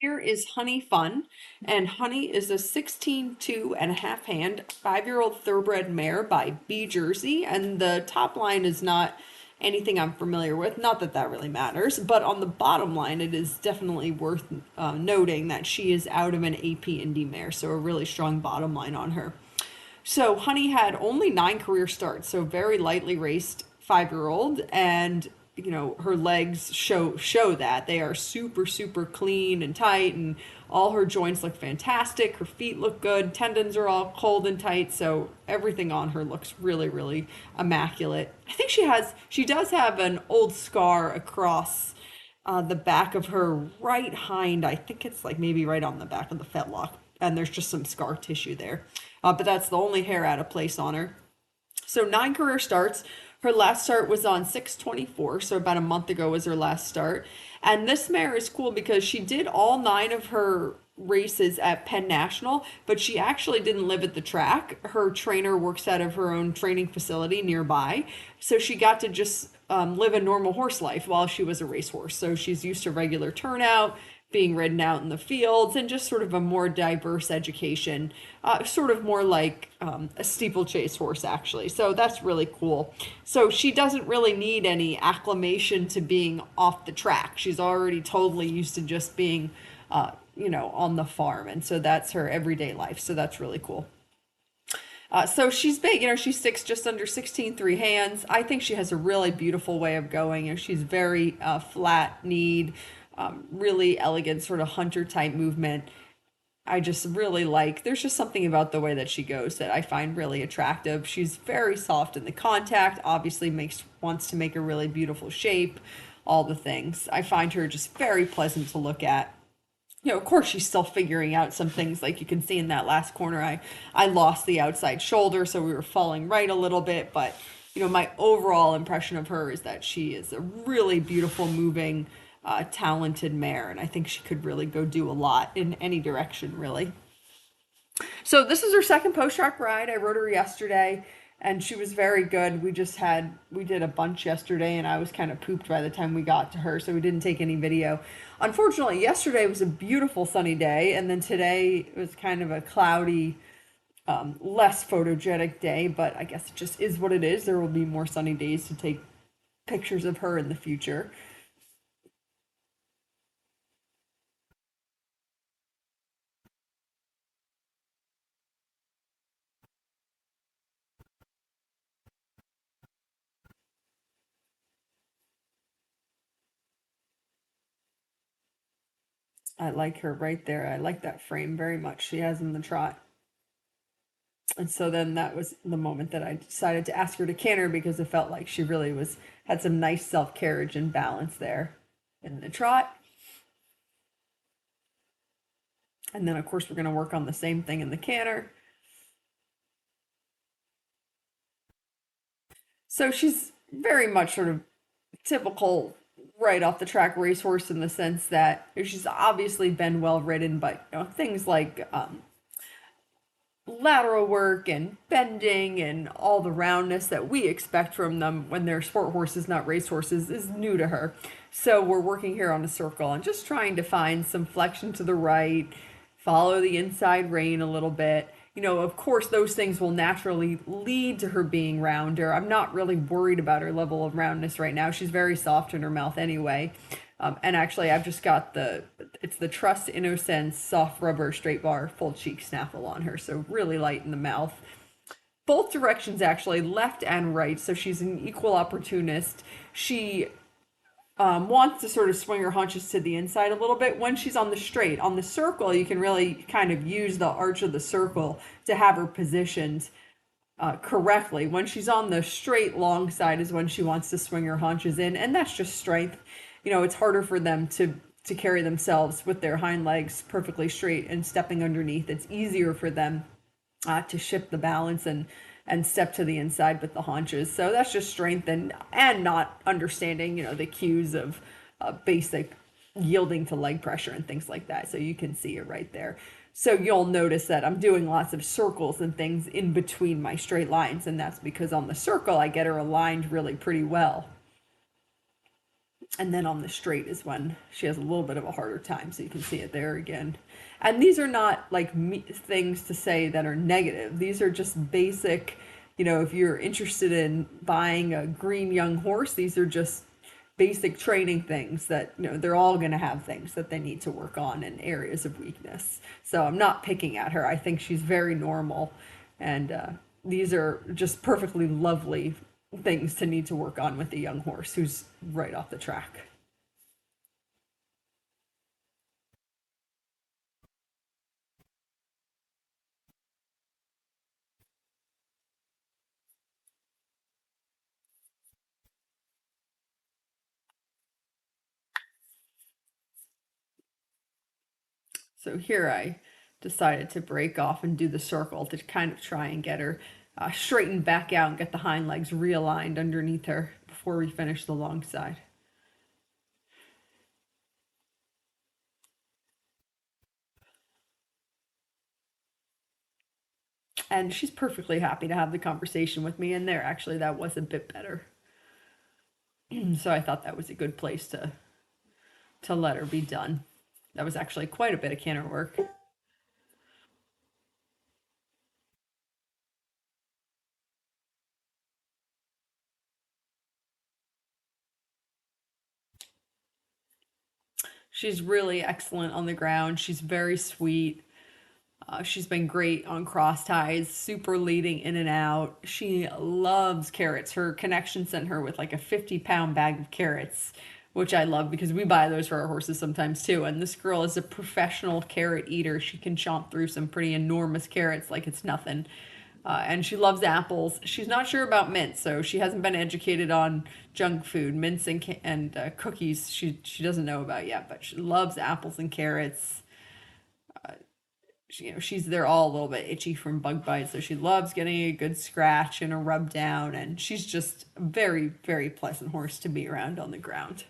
Here is Honey Fun, and Honey is a 16 2.5 hand 5-year-old thoroughbred mare by B Jersey, and the top line is not anything I'm familiar with. Not that that really matters, but on the bottom line, it is definitely worth noting that she is out of an AP Indy mare, so a really strong bottom line on her. So Honey had only 9 career starts, so very lightly raced 5-year-old, and her legs show that they are super clean and tight, and all her joints look fantastic. Her feet look good, tendons are all cold and tight, so everything on her looks really immaculate. I think she does have an old scar across the back of her right hind. I think it's like maybe right on the back of the fetlock, and there's just some scar tissue there. But that's the only hair out of place on her. So 9 career starts. Her last start was on 6/24, so about a month ago was her last start. And this mare is cool because she did all 9 of her races at Penn National, but she actually didn't live at the track. Her trainer works out of her own training facility nearby, so she got to just live a normal horse life while she was a racehorse. So she's used to regular turnout, being ridden out in the fields, and just sort of a more diverse education, sort of more like a steeplechase horse, actually. So that's really cool. So she doesn't really need any acclimation to being off the track. She's already totally used to just being, on the farm. And so that's her everyday life. So that's really cool. So she's big, she sticks just under 16 3 hands. I think she has a really beautiful way of going. She's very flat kneed, really elegant, sort of hunter type movement. I just really like, there's just something about the way that she goes that I find really attractive. She's very soft in the contact, obviously wants to make a really beautiful shape, all the things. I find her just very pleasant to look at. Of course, she's still figuring out some things. Like you can see in that last corner, I lost the outside shoulder, so we were falling right a little bit. But, my overall impression of her is that she is a really beautiful, moving, talented mare. And I think she could really go do a lot in any direction, really. So this is her second post-track ride. I rode her yesterday, and she was very good. We did a bunch yesterday, and I was kind of pooped by the time we got to her, so we didn't take any video. Unfortunately, yesterday was a beautiful sunny day, and then today it was kind of a cloudy, less photogenic day, but I guess it just is what it is. There will be more sunny days to take pictures of her in the future. I like her right there. I like that frame very much she has in the trot. And so then that was the moment that I decided to ask her to canter because it felt like she really had some nice self carriage and balance there in the trot. And then of course we're going to work on the same thing in the canter. So she's very much sort of typical right off the track racehorse in the sense that she's obviously been well ridden, but things like lateral work and bending and all the roundness that we expect from them when they're sport horses, not race horses, is new to her. So we're working here on a circle and just trying to find some flexion to the right, follow the inside rein a little bit. Of course, those things will naturally lead to her being rounder. I'm not really worried about her level of roundness right now. She's very soft in her mouth anyway. And actually, I've just got it's the Trust Innocence soft rubber straight bar full cheek snaffle on her. So really light in the mouth. Both directions, actually, left and right. So she's an equal opportunist. She wants to sort of swing her haunches to the inside a little bit when she's on the straight. On the circle, you can really kind of use the arch of the circle to have her positioned correctly. When she's on the straight long side is when she wants to swing her haunches in, and that's just strength. It's harder for them to carry themselves with their hind legs perfectly straight and stepping underneath. It's easier for them to shift the balance and step to the inside with the haunches. So that's just strength and not understanding, the cues of basic yielding to leg pressure and things like that. So you can see it right there. So you'll notice that I'm doing lots of circles and things in between my straight lines, and that's because on the circle I get her aligned really pretty well. And then on the straight is when she has a little bit of a harder time. So you can see it there again. And these are not like things to say that are negative. These are just basic, if you're interested in buying a green young horse, these are just basic training things that, they're all going to have things that they need to work on and areas of weakness. So I'm not picking at her. I think she's very normal. And these are just perfectly lovely things to need to work on with a young horse who's right off the track. So here I decided to break off and do the circle to kind of try and get her straightened back out and get the hind legs realigned underneath her before we finish the long side. And she's perfectly happy to have the conversation with me. And there, actually, that was a bit better. So I thought that was a good place to let her be done. That was actually quite a bit of canter work. She's really excellent on the ground. She's very sweet. She's been great on cross ties, super leading in and out. She loves carrots. Her connection sent her with like a 50-pound bag of carrots, which I love because we buy those for our horses sometimes too. And this girl is a professional carrot eater. She can chomp through some pretty enormous carrots like it's nothing. And she loves apples. She's not sure about mints, so she hasn't been educated on junk food, mints and cookies. She doesn't know about yet, but she loves apples and carrots. They're all a little bit itchy from bug bites, so she loves getting a good scratch and a rub down, and she's just a very, very pleasant horse to be around on the ground.